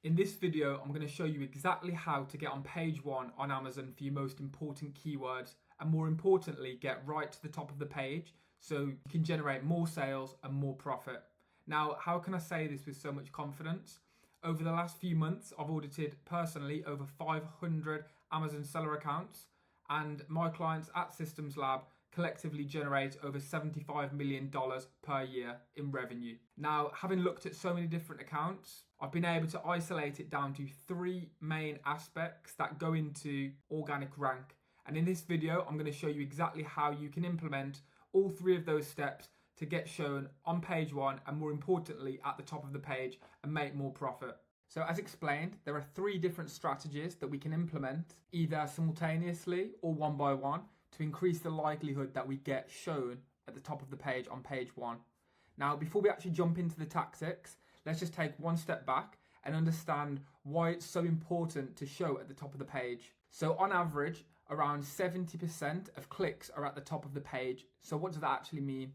In this video, I'm going to show you exactly how to get on page 1 on Amazon for your most important keywords, and more importantly, get right to the top of the page so you can generate more sales and more profit. Now, how can I say this with so much confidence? Over the last few months, I've audited personally over 500 Amazon seller accounts, and my clients at Systems Lab collectively generate over $75 million per year in revenue. Now, having looked at so many different accounts, I've been able to isolate it down to 3 main aspects that go into organic rank. And in this video, I'm going to show you exactly how you can implement all 3 of those steps to get shown on page 1 and more importantly at the top of the page and make more profit. So as explained, there are 3 different strategies that we can implement either simultaneously or one by one to increase the likelihood that we get shown at the top of the page on page 1. Now, before we actually jump into the tactics, let's just take one step back and understand why it's so important to show at the top of the page. So on average, around 70% of clicks are at the top of the page. So what does that actually mean?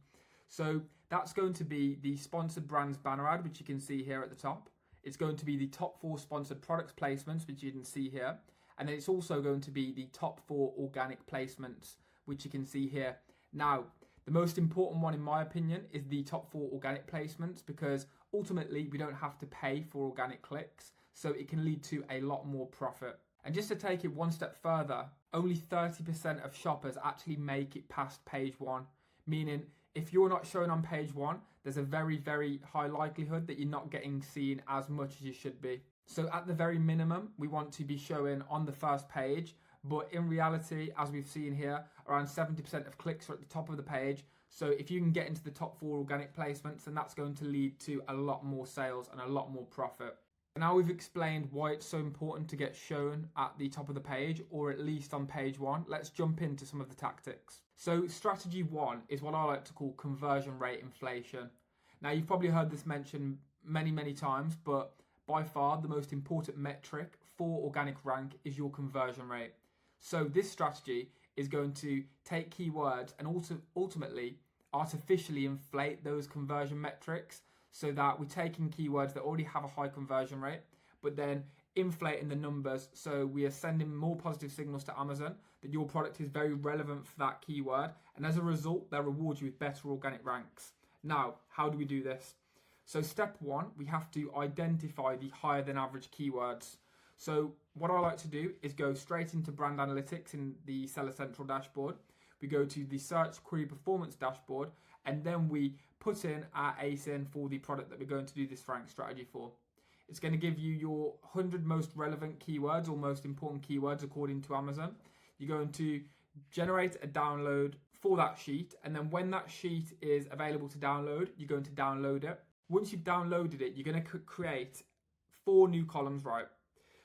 So that's going to be the sponsored brands banner ad, which you can see here at the top. It's going to be the top 4 sponsored products placements, which you can see here. And then it's also going to be the top 4 organic placements, which you can see here. Now, the most important one, in my opinion, is the top 4 organic placements, because ultimately we don't have to pay for organic clicks, so it can lead to a lot more profit. And just to take it one step further, only 30% of shoppers actually make it past page 1, meaning if you're not shown on page 1, there's a very, very high likelihood that you're not getting seen as much as you should be. So at the very minimum, we want to be showing on the first page, but in reality, as we've seen here, around 70% of clicks are at the top of the page. So if you can get into the top 4 organic placements, then that's going to lead to a lot more sales and a lot more profit. Now we've explained why it's so important to get shown at the top of the page, or at least on page 1. Let's jump into some of the tactics. So strategy 1 is what I like to call conversion rate inflation. Now you've probably heard this mentioned many times, but by far the most important metric for organic rank is your conversion rate. So this strategy is going to take keywords and ultimately artificially inflate those conversion metrics, so that we're taking keywords that already have a high conversion rate, but then inflating the numbers, so we are sending more positive signals to Amazon that your product is very relevant for that keyword, and as a result, they'll reward you with better organic ranks. Now, how do we do this? So step 1, we have to identify the higher than average keywords. So what I like to do is go straight into brand analytics in the Seller Central dashboard. We go to the search query performance dashboard, and then we put in our ASIN for the product that we're going to do this rank strategy for. It's going to give you your 100 most relevant keywords or most important keywords according to Amazon. You're going to generate a download for that sheet, and then when that sheet is available to download, you're going to download it. Once you've downloaded it, you're going to create 4 new columns, right?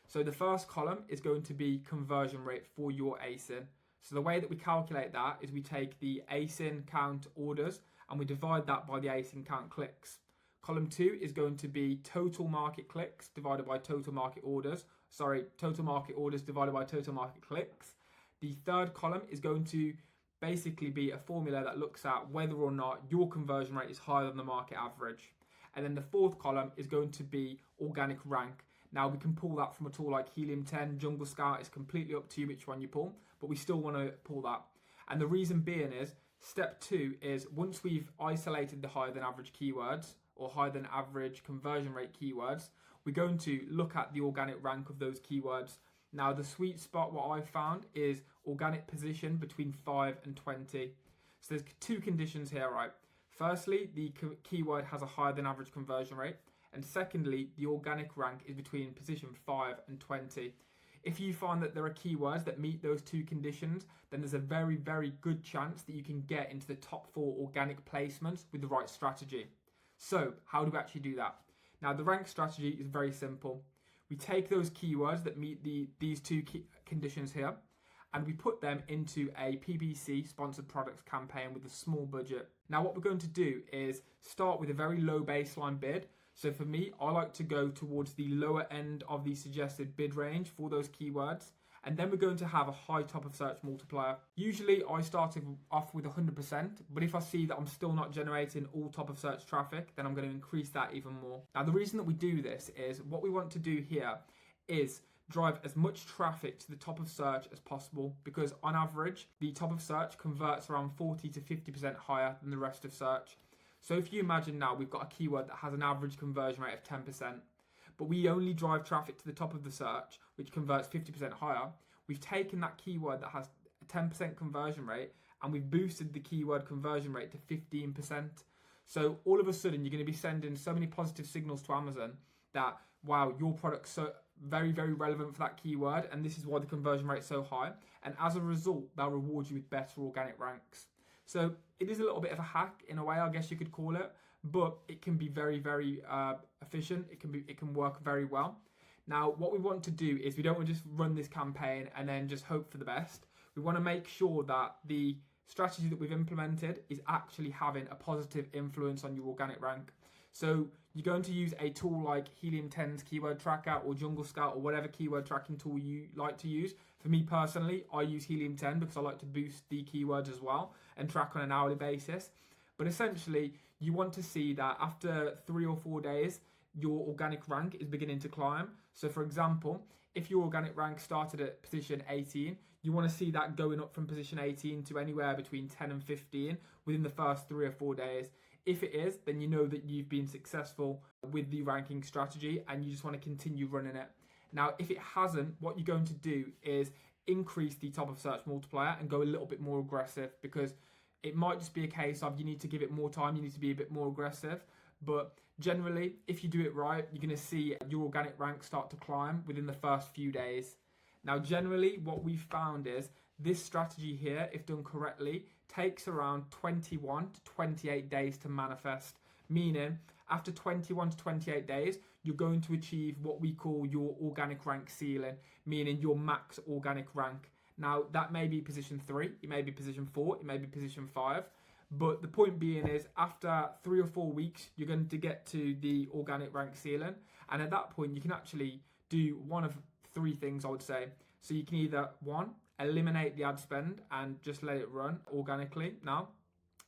So the first column is going to be conversion rate for your ASIN. So the way that we calculate that is we take the ASIN count orders and we divide that by the ASIN count clicks. Column 2 is going to be total market clicks divided by total market orders. Total market orders divided by total market clicks. The third column is going to basically be a formula that looks at whether or not your conversion rate is higher than the market average. And then the fourth column is going to be organic rank. Now we can pull that from a tool like Helium 10, Jungle Scout. It's completely up to you which one you pull, but we still want to pull that. And the reason being is, step 2 is once we've isolated the higher than average keywords or higher than average conversion rate keywords, we're going to look at the organic rank of those keywords. Now the sweet spot, what I've found, is organic position between 5 and 20. So there's 2 conditions here, right? Firstly, the keyword has a higher than average conversion rate. And secondly, the organic rank is between position 5 and 20. If you find that there are keywords that meet those 2 conditions, then there's a very, very good chance that you can get into the top 4 organic placements with the right strategy. So how do we actually do that? Now, the rank strategy is very simple. We take those keywords that meet these 2 conditions here, and we put them into a PPC, sponsored products campaign, with a small budget. Now, what we're going to do is start with a very low baseline bid. So for me, I like to go towards the lower end of the suggested bid range for those keywords. And then we're going to have a high top of search multiplier. Usually I started off with 100%, but if I see that I'm still not generating all top of search traffic, then I'm going to increase that even more. Now, the reason that we do this is what we want to do here is drive as much traffic to the top of search as possible, because on average, the top of search converts around 40 to 50% higher than the rest of search. So if you imagine now we've got a keyword that has an average conversion rate of 10%, but we only drive traffic to the top of the search, which converts 50% higher. We've taken that keyword that has a 10% conversion rate and we've boosted the keyword conversion rate to 15%. So all of a sudden, you're going to be sending so many positive signals to Amazon that, wow, your product's so very, very relevant for that keyword, and this is why the conversion rate is so high. And as a result, they'll reward you with better organic ranks. So it is a little bit of a hack in a way, I guess you could call it, but it can be very, very efficient. It can work very well. Now, what we want to do is we don't want to just run this campaign and then just hope for the best. We want to make sure that the strategy that we've implemented is actually having a positive influence on your organic rank. So you're going to use a tool like Helium 10's Keyword Tracker or Jungle Scout or whatever keyword tracking tool you like to use. For me personally, I use Helium 10 because I like to boost the keywords as well and track on an hourly basis. But essentially, you want to see that after 3 or 4 days, your organic rank is beginning to climb. So for example, if your organic rank started at position 18, you want to see that going up from position 18 to anywhere between 10 and 15 within the first 3 or 4 days. If it is, then you know that you've been successful with the ranking strategy and you just want to continue running it. Now, if it hasn't, what you're going to do is increase the top of search multiplier and go a little bit more aggressive, because it might just be a case of you need to give it more time, you need to be a bit more aggressive. But generally, if you do it right, you're going to see your organic rank start to climb within the first few days. Now, generally, what we've found is this strategy here, if done correctly, takes around 21 to 28 days to manifest, meaning after 21 to 28 days, you're going to achieve what we call your organic rank ceiling, meaning your max organic rank. Now, that may be position 3, it may be position 4, it may be position 5. But the point being is, after 3 or 4 weeks, you're going to get to the organic rank ceiling. And at that point, you can actually do one of 3 things, I would say. So you can either, 1, eliminate the ad spend and just let it run organically now.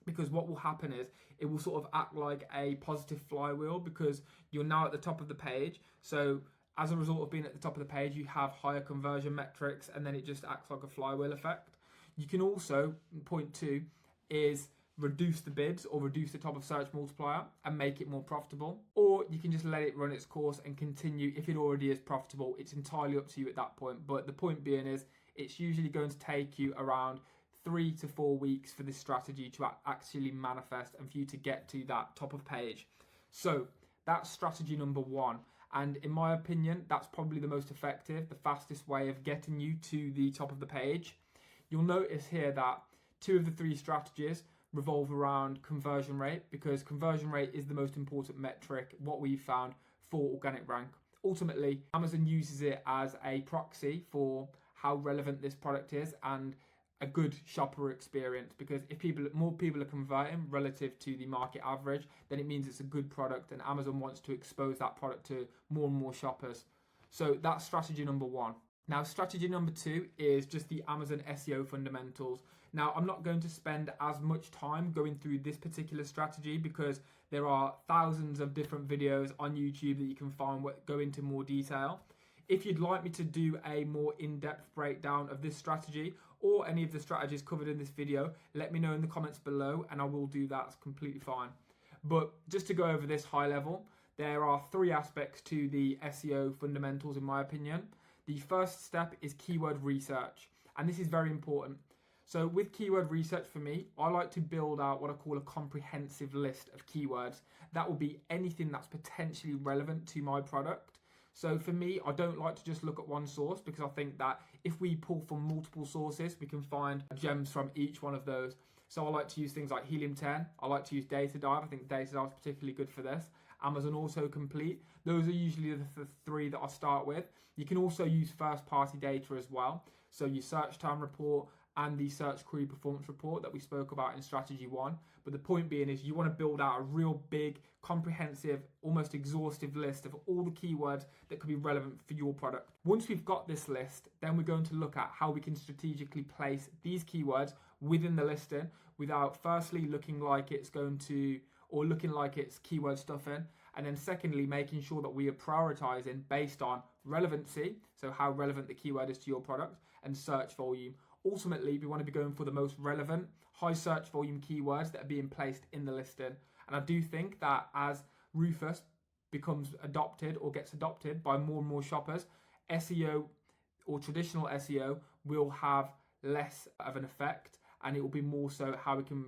Because what will happen is it will sort of act like a positive flywheel, because you're now at the top of the page. So as a result of being at the top of the page, you have higher conversion metrics, and then it just acts like a flywheel effect. You can also, point 2, is reduce the bids or reduce the top of search multiplier and make it more profitable. Or you can just let it run its course and continue if it already is profitable. It's entirely up to you at that point. But the point being is, it's usually going to take you around 3 to 4 weeks for this strategy to actually manifest and for you to get to that top of page. So that's strategy number 1. And in my opinion, that's probably the most effective, the fastest way of getting you to the top of the page. You'll notice here that 2 of the 3 strategies revolve around conversion rate, because conversion rate is the most important metric, what we've found, for organic rank. Ultimately, Amazon uses it as a proxy for how relevant this product is and a good shopper experience, because if more people are converting relative to the market average, then it means it's a good product, and Amazon wants to expose that product to more and more shoppers. So that's strategy number 1. Now, strategy number 2 is just the Amazon SEO fundamentals. Now, I'm not going to spend as much time going through this particular strategy because there are thousands of different videos on YouTube that you can find that go into more detail. If you'd like me to do a more in-depth breakdown of this strategy or any of the strategies covered in this video, let me know in the comments below and I will do that. It's completely fine. But just to go over this high level, there are 3 aspects to the SEO fundamentals in my opinion. The first step is keyword research, and this is very important. So with keyword research, for me, I like to build out what I call a comprehensive list of keywords. That will be anything that's potentially relevant to my product. So for me, I don't like to just look at one source, because I think that if we pull from multiple sources, we can find gems from each one of those. So I like to use things like Helium 10. I like to use Datadive. I think Datadive is particularly good for this. Amazon Autocomplete. Those are usually the 3 that I start with. You can also use first-party data as well. So your search term report and the search query performance report that we spoke about in strategy 1. But the point being is you want to build out a real big, comprehensive, almost exhaustive list of all the keywords that could be relevant for your product. Once we've got this list, then we're going to look at how we can strategically place these keywords within the listing without firstly looking like it's keyword stuffing. And then secondly, making sure that we are prioritizing based on relevancy, so how relevant the keyword is to your product, and search volume. Ultimately, we want to be going for the most relevant, high search volume keywords that are being placed in the listing. And I do think that as Rufus becomes adopted or gets adopted by more and more shoppers, SEO or traditional SEO will have less of an effect, and it will be more so how we can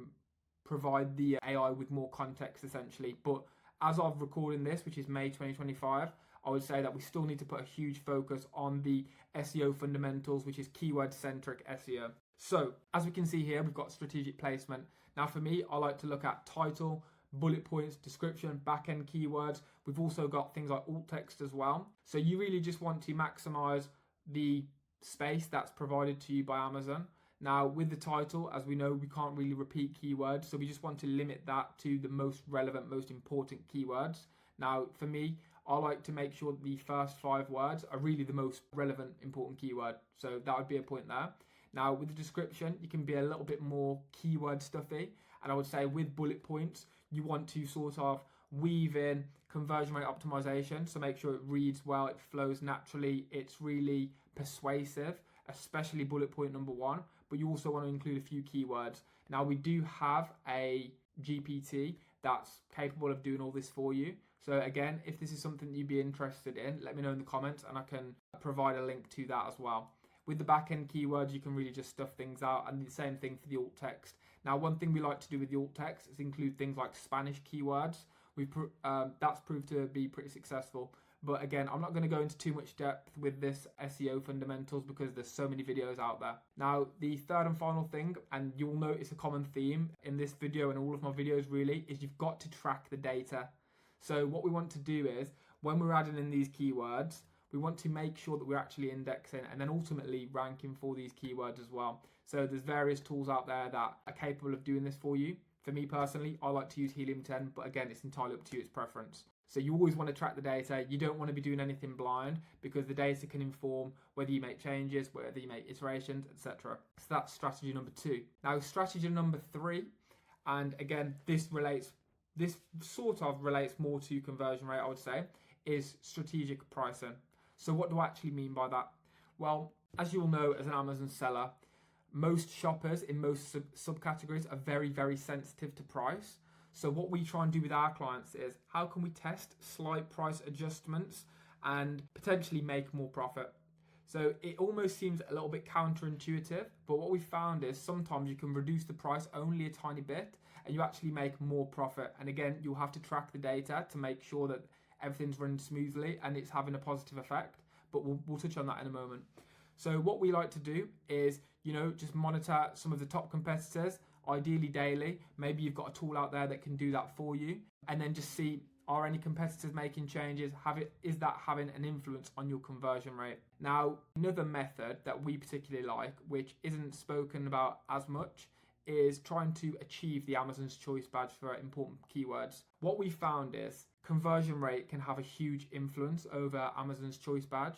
provide the AI with more context essentially. But as of recording this, which is May 2025, I would say that we still need to put a huge focus on the SEO fundamentals, which is keyword-centric SEO. So, as we can see here, we've got strategic placement. Now for me, I like to look at title, bullet points, description, back-end keywords. We've also got things like alt text as well. So you really just want to maximize the space that's provided to you by Amazon. Now with the title, as we know, we can't really repeat keywords, so we just want to limit that to the most relevant, most important keywords. Now for me, I like to make sure that the first 5 words are really the most relevant, important keyword. So that would be a point there. Now with the description, you can be a little bit more keyword stuffy. And I would say with bullet points, you want to sort of weave in conversion rate optimization. So make sure it reads well, it flows naturally, it's really persuasive, especially bullet point number 1. But you also want to include a few keywords. Now we do have a GPT that's capable of doing all this for you. So again, if this is something you'd be interested in, let me know in the comments and I can provide a link to that as well. With the back-end keywords, you can really just stuff things out, and the same thing for the alt text. Now, one thing we like to do with the alt text is include things like Spanish keywords. That's proved to be pretty successful. But again, I'm not going to go into too much depth with this SEO fundamentals because there's so many videos out there. Now, the third and final thing, and you'll notice a common theme in this video and all of my videos really, is you've got to track the data. So what we want to do is, when we're adding in these keywords, we want to make sure that we're actually indexing and then ultimately ranking for these keywords as well. So there's various tools out there that are capable of doing this for you. For me personally, I like to use Helium 10, but again, it's entirely up to you, it's preference. So you always want to track the data. You don't want to be doing anything blind because the data can inform whether you make changes, whether you make iterations, etc. So that's strategy number 2. Now strategy number 3, and again, this sort of relates more to conversion rate, I would say, is strategic pricing. So what do I actually mean by that? Well, as you all know, as an Amazon seller, most shoppers in most subcategories are very, very sensitive to price. So what we try and do with our clients is how can we test slight price adjustments and potentially make more profit? So it almost seems a little bit counterintuitive, but what we found is sometimes you can reduce the price only a tiny bit and you actually make more profit. And again, you'll have to track the data to make sure that everything's running smoothly and it's having a positive effect, but we'll touch on that in a moment. So what we like to do is, just monitor some of the top competitors, ideally daily. Maybe you've got a tool out there that can do that for you, and then just see, are any competitors making changes? Is that having an influence on your conversion rate? Now, another method that we particularly like, which isn't spoken about as much, is trying to achieve the Amazon's Choice badge for important keywords. What we found is conversion rate can have a huge influence over Amazon's Choice badge,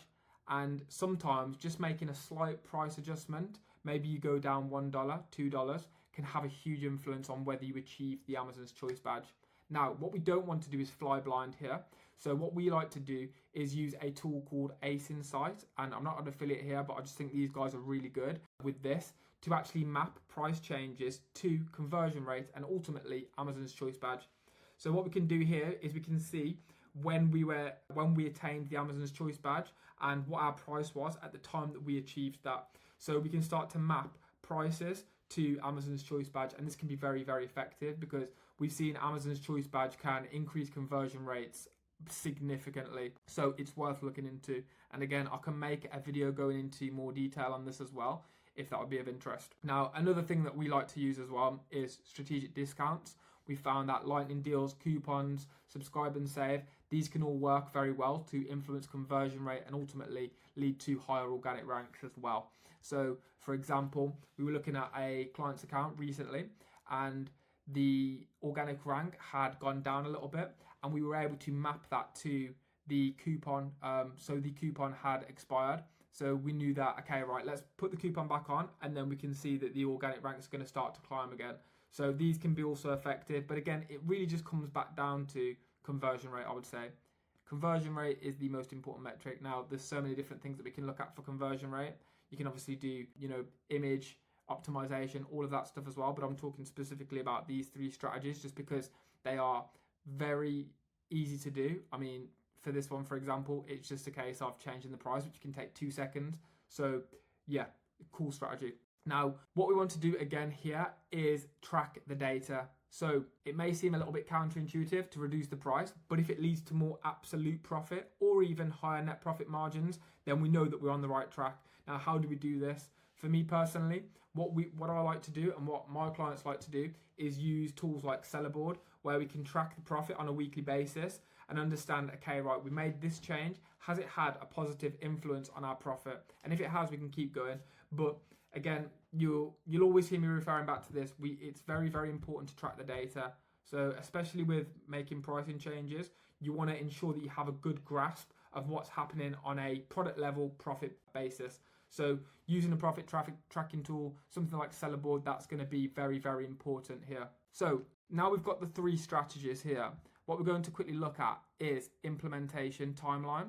and sometimes just making a slight price adjustment, maybe you go down $1, $2, can have a huge influence on whether you achieve the Amazon's Choice badge. Now, what we don't want to do is fly blind here. So what we like to do is use a tool called Ace Insight, and I'm not an affiliate here, but I just think these guys are really good with this to actually map price changes to conversion rate and ultimately Amazon's Choice badge. So what we can do here is we can see when we attained the Amazon's Choice badge and what our price was at the time that we achieved that. So we can start to map prices to Amazon's Choice badge, and this can be very, very effective because we've seen Amazon's Choice badge can increase conversion rates significantly. So it's worth looking into. And again, I can make a video going into more detail on this as well, if that would be of interest. Now, another thing that we like to use as well is strategic discounts. We found that lightning deals, coupons, subscribe and save, these can all work very well to influence conversion rate and ultimately lead to higher organic ranks as well. So for example, we were looking at a client's account recently and the organic rank had gone down a little bit, and we were able to map that to the coupon. So the coupon had expired. So we knew that, okay, right, let's put the coupon back on, and then we can see that the organic rank is going to start to climb again. So these can be also effective, but again, it really just comes back down to conversion rate, I would say. Conversion rate is the most important metric. Now, there's so many different things that we can look at for conversion rate. You can obviously do, image optimization, all of that stuff as well, but I'm talking specifically about these three strategies just because they are very easy to do. I mean, for this one, for example, it's just a case of changing the price, which can take 2 seconds. So yeah, cool strategy. Now, what we want to do again here is track the data. So it may seem a little bit counterintuitive to reduce the price, but if it leads to more absolute profit or even higher net profit margins, then we know that we're on the right track. Now, how do we do this? For me personally, what I like to do and what my clients like to do is use tools like Sellerboard, where we can track the profit on a weekly basis and understand, okay, right, we made this change. Has it had a positive influence on our profit? And if it has, we can keep going. But again, you'll always hear me referring back to this. It's very, very important to track the data. So especially with making pricing changes, you want to ensure that you have a good grasp of what's happening on a product level profit basis. So using a profit tracking tool, something like Sellerboard, that's going to be very, very important here. So now we've got the 3 strategies here. What we're going to quickly look at is implementation timeline.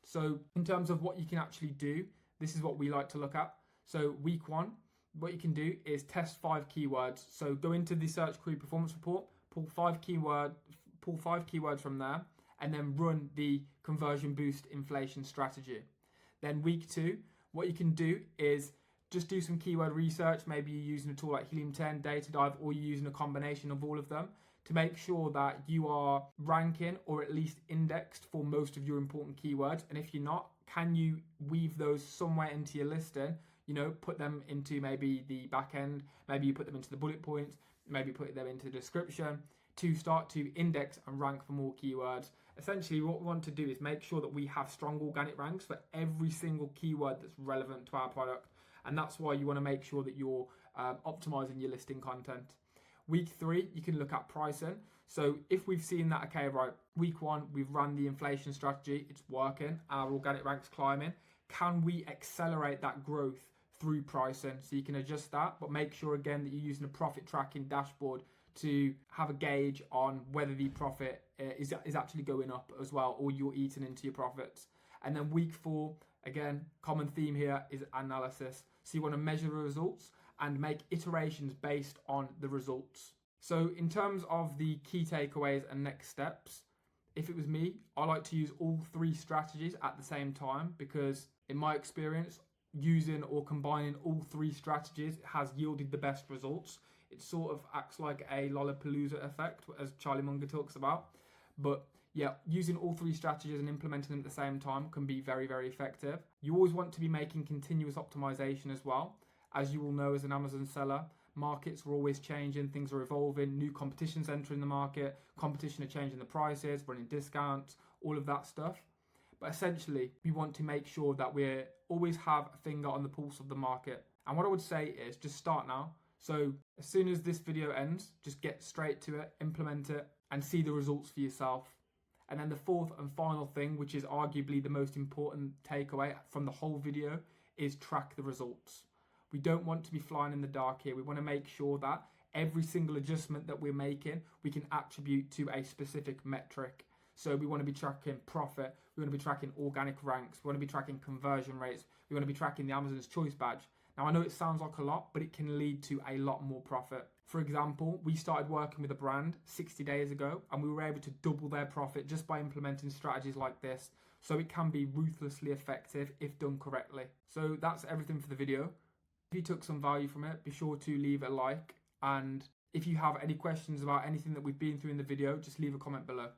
So in terms of what you can actually do, this is what we like to look at. So week 1, what you can do is test 5 keywords. So go into the search query performance report, pull 5 keywords from there, and then run the conversion boost inflation strategy. Then week 2, what you can do is just do some keyword research. Maybe you're using a tool like Helium 10, Datadive, or you're using a combination of all of them to make sure that you are ranking or at least indexed for most of your important keywords. And if you're not, can you weave those somewhere into your listing? Put them into maybe the back end, maybe you put them into the bullet points, maybe put them into the description to start to index and rank for more keywords. Essentially, what we want to do is make sure that we have strong organic ranks for every single keyword that's relevant to our product. And that's why you want to make sure that you're optimizing your listing content. Week 3, you can look at pricing. So if we've seen that, okay, right, week 1, we've run the inflation strategy, it's working, our organic ranks climbing. Can we accelerate that growth through pricing? So you can adjust that, but make sure again that you're using a profit tracking dashboard to have a gauge on whether the profit is actually going up as well, or you're eating into your profits. And then week 4, again, common theme here is analysis. So you want to measure the results and make iterations based on the results. So in terms of the key takeaways and next steps, if it was me, I like to use all 3 strategies at the same time, because in my experience, using or combining all 3 strategies has yielded the best results. It sort of acts like a Lollapalooza effect, as Charlie Munger talks about. But yeah, using all 3 strategies and implementing them at the same time can be very, very effective. You always want to be making continuous optimization as well. As you will know, as an Amazon seller, markets are always changing, things are evolving, new competition's entering the market, competition are changing the prices, running discounts, all of that stuff. But essentially, we want to make sure that we always have a finger on the pulse of the market. And what I would say is just start now. So as soon as this video ends, just get straight to it, implement it, and see the results for yourself. And then the 4th and final thing, which is arguably the most important takeaway from the whole video, is track the results. We don't want to be flying in the dark here. We want to make sure that every single adjustment that we're making, we can attribute to a specific metric. So we want to be tracking profit, we want to be tracking organic ranks, we want to be tracking conversion rates, we want to be tracking the Amazon's Choice badge. Now I know it sounds like a lot, but it can lead to a lot more profit. For example, we started working with a brand 60 days ago and we were able to double their profit just by implementing strategies like this. So it can be ruthlessly effective if done correctly. So that's everything for the video. If you took some value from it, be sure to leave a like. And if you have any questions about anything that we've been through in the video, just leave a comment below.